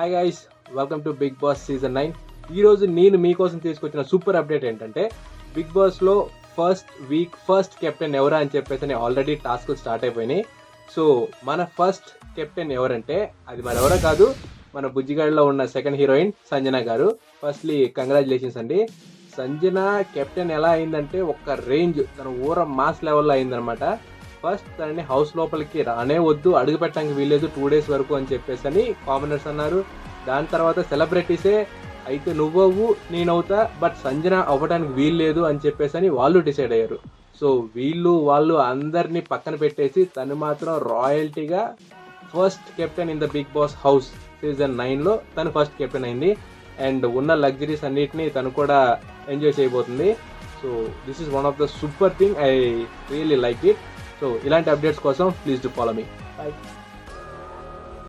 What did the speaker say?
Hi guys, welcome to Bigg Boss season 9. ఈరోజు నేను మీకోసం తీసుకొచ్చిన సూపర్ అప్డేట్ ఏంటంటే, బిగ్ బాస్లో ఫస్ట్ వీక్ ఫస్ట్ కెప్టెన్ ఎవరా అని చెప్పేసి ఆల్రెడీ టాస్క్ స్టార్ట్ అయిపోయినాయి. సో మన ఫస్ట్ కెప్టెన్ ఎవరంటే అది మరెవరో కాదు, మన బుజ్జిగాడిలో ఉన్న సెకండ్ హీరోయిన్ సంజన గారు. ఫస్ట్లీ కంగ్రాచులేషన్స్ అండి. సంజన కెప్టెన్ ఎలా అయిందంటే ఒక్క రేంజ్, తన ఊర మాస్ లెవెల్లో అయిందనమాట. ఫస్ట్ తనని హౌస్ లోపలికి రానే వద్దు, అడుగు పెట్టడానికి వీల్లేదు 2 days వరకు అని చెప్పేసి అని కామనర్స్ అన్నారు. దాని తర్వాత సెలబ్రిటీసే అయితే నువ్వవు నేనవుతా, బట్ సంజన అవ్వడానికి వీల్లేదు అని చెప్పేసి అని వాళ్ళు డిసైడ్ అయ్యారు. సో వాళ్ళు అందరినీ పక్కన పెట్టేసి తను మాత్రం రాయల్టీగా first captain in the big boss house season 9లో తను ఫస్ట్ కెప్టెన్ అయింది. అండ్ ఉన్న లగ్జరీస్ అన్నిటినీ తను కూడా ఎంజాయ్ చేయబోతుంది. So this is one of the super thing, I really like it. So ఇలాంటి అప్డేట్స్ కోసం please do follow me. By.